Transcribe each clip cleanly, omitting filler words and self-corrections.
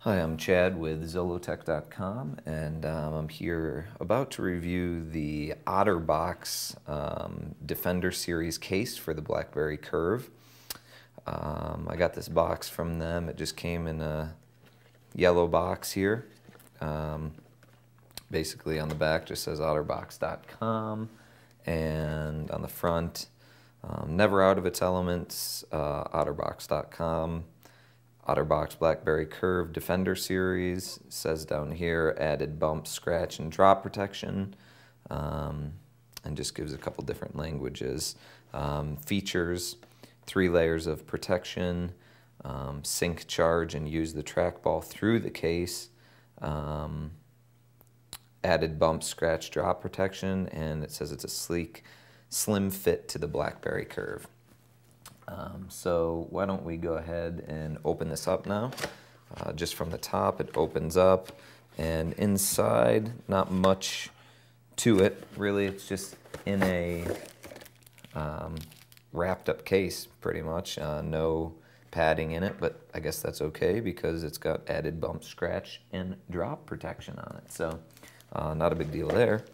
Hi, I'm Chad with zollotech.com, and I'm here about to review the Otterbox Defender Series case for the BlackBerry Curve. I got this box from them. It just came in a yellow box here. Basically on the back just says otterbox.com, and on the front, never out of its elements, otterbox.com. Otterbox BlackBerry Curve Defender Series, says down here, added bump, scratch, and drop protection, and just gives a couple different languages. Features, 3 layers of protection, sync, charge, and use the trackball through the case, added bump, scratch, drop protection, and it says it's a sleek, slim fit to the BlackBerry Curve. So why don't we go ahead and open this up now. Just from the top it opens up, and inside not much to it really. It's just in a wrapped up case pretty much. No padding in it, but I guess that's okay because it's got added bump, scratch, and drop protection on it, so not a big deal there.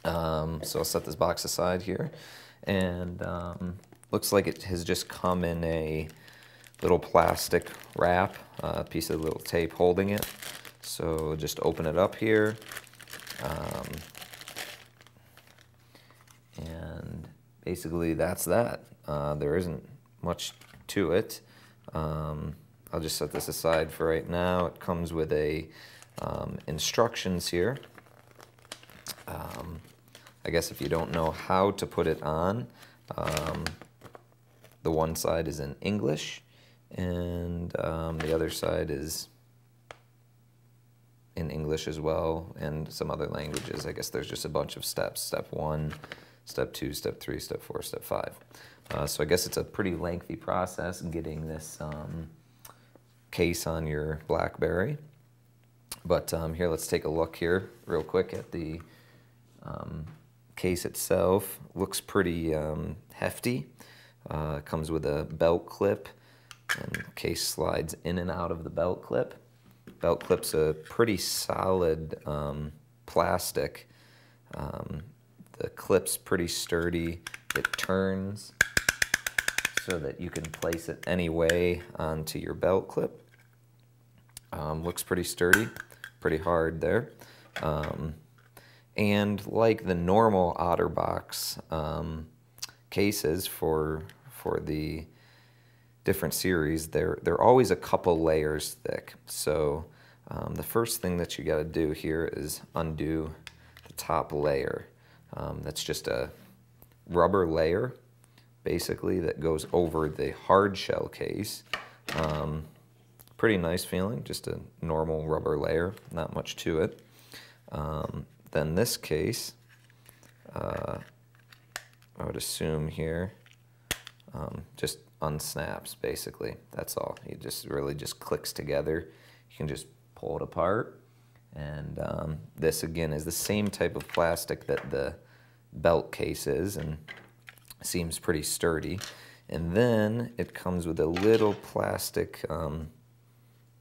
So I'll set this box aside here, and looks like it has just come in a little plastic wrap, a piece of little tape holding it. So just open it up here, and basically that's that. There isn't much to it. I'll just set this aside for right now. It comes with a instructions here. I guess if you don't know how to put it on, the one side is in English, and the other side is in English as well, and some other languages. I guess there's just a bunch of steps. Step 1, Step 2, Step 3, Step 4, Step 5. So I guess it's a pretty lengthy process getting this case on your BlackBerry. But here, let's take a look here real quick at the case itself. Looks pretty hefty. It comes with a belt clip, and the case slides in and out of the belt clip. Belt clip's a pretty solid plastic. The clip's pretty sturdy. It turns so that you can place it any way onto your belt clip. Looks pretty sturdy, pretty hard there. And like the normal Otterbox cases for the different series, they're always a couple layers thick. So the first thing that you got to do here is undo the top layer. That's just a rubber layer, basically, that goes over the hard shell case. Pretty nice feeling, just a normal rubber layer, not much to it. Then this case, I would assume here, just unsnaps, basically. That's all. It just really just clicks together. You can just pull it apart. And this, again, is the same type of plastic that the belt case is, and seems pretty sturdy. And then it comes with a little plastic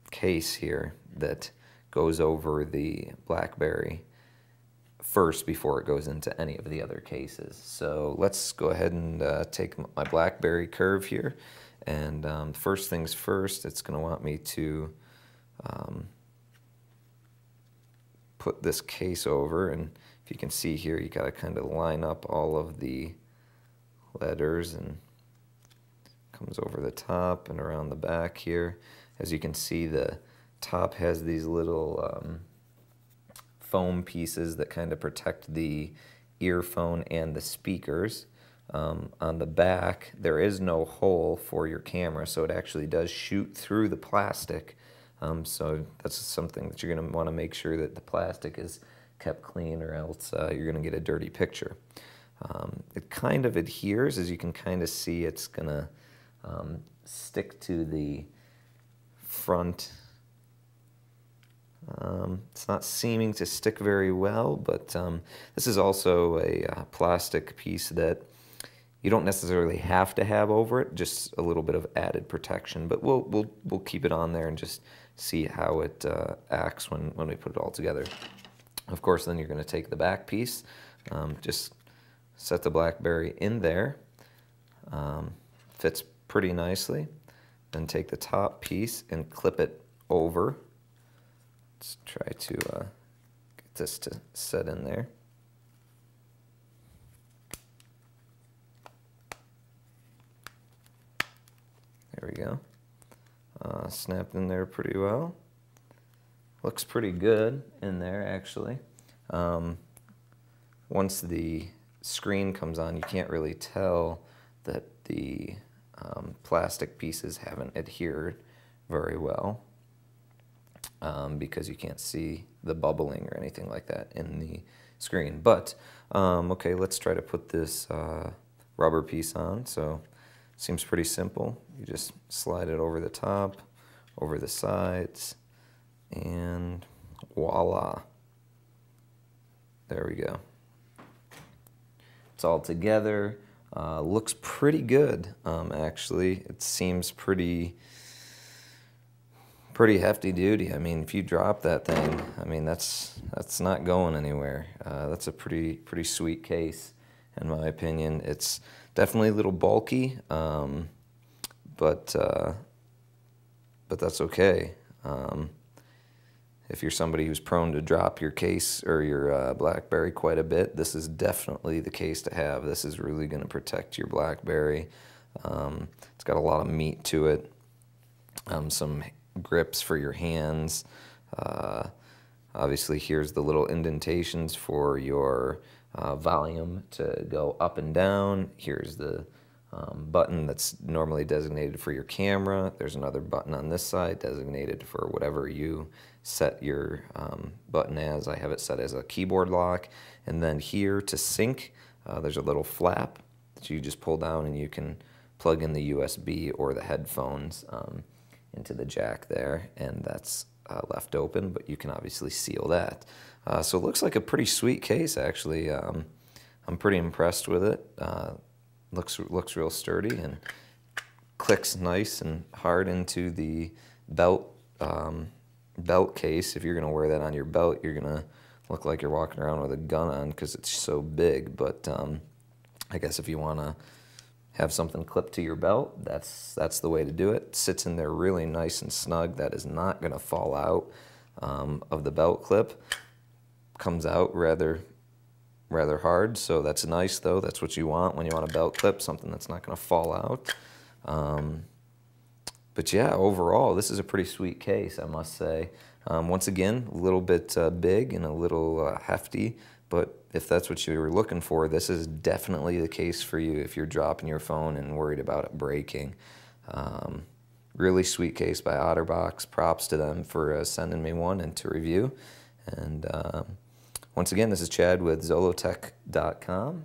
case here that goes over the BlackBerry first before it goes into any of the other cases. So let's go ahead and take my BlackBerry Curve here, and first things first, it's going to want me to put this case over, and if you can see here, you got to kind of line up all of the letters, and comes over the top and around the back here. As you can see, the top has these little foam pieces that kind of protect the earphone and the speakers. On the back, there is no hole for your camera, so it actually does shoot through the plastic. So that's something that you're going to want to make sure that the plastic is kept clean, or else you're going to get a dirty picture. It kind of adheres, as you can kind of see. It's going to stick to the front. It's not seeming to stick very well, but this is also a plastic piece that you don't necessarily have to have over it, just a little bit of added protection. But we'll keep it on there and just see how it acts when we put it all together. Of course, then you're going to take the back piece, just set the BlackBerry in there, fits pretty nicely. Then take the top piece and clip it over. Let's try to get this to set in there. There we go. Snapped in there pretty well. Looks pretty good in there, actually. Once the screen comes on, you can't really tell that the plastic pieces haven't adhered very well because you can't see the bubbling or anything like that in the screen. But, okay, let's try to put this rubber piece on. So, seems pretty simple. You just slide it over the top, over the sides, and voila. There we go. It's all together. Looks pretty good, actually. It seems pretty hefty duty. I mean, if you drop that thing, I mean, that's not going anywhere. That's a pretty sweet case, in my opinion. It's definitely a little bulky, but that's okay. If you're somebody who's prone to drop your case or your BlackBerry quite a bit, this is definitely the case to have. This is really going to protect your BlackBerry. It's got a lot of meat to it, some grips for your hands. Obviously, here's the little indentations for your volume to go up and down. Here's the button that's normally designated for your camera. There's another button on this side designated for whatever you set your button as. I have it set as a keyboard lock. And then here to sync, there's a little flap that you just pull down and you can plug in the USB or the headphones into the jack there, and that's left open, but you can obviously seal that. So it looks like a pretty sweet case, actually. I'm pretty impressed with it. Looks real sturdy and clicks nice and hard into the belt case. If you're going to wear that on your belt, you're going to look like you're walking around with a gun on because it's so big. But I guess if you want to have something clipped to your belt, that's the way to do it. Sits in there really nice and snug. That is not going to fall out of the belt clip. Comes out rather hard, so that's nice though. That's what you want when you want a belt clip, something that's not going to fall out. But yeah, overall, this is a pretty sweet case, I must say. Once again, a little bit big and a little hefty, but if that's what you were looking for, this is definitely the case for you if you're dropping your phone and worried about it breaking. Really sweet case by Otterbox. Props to them for sending me one and to review. And once again, this is Chad with zollotech.com.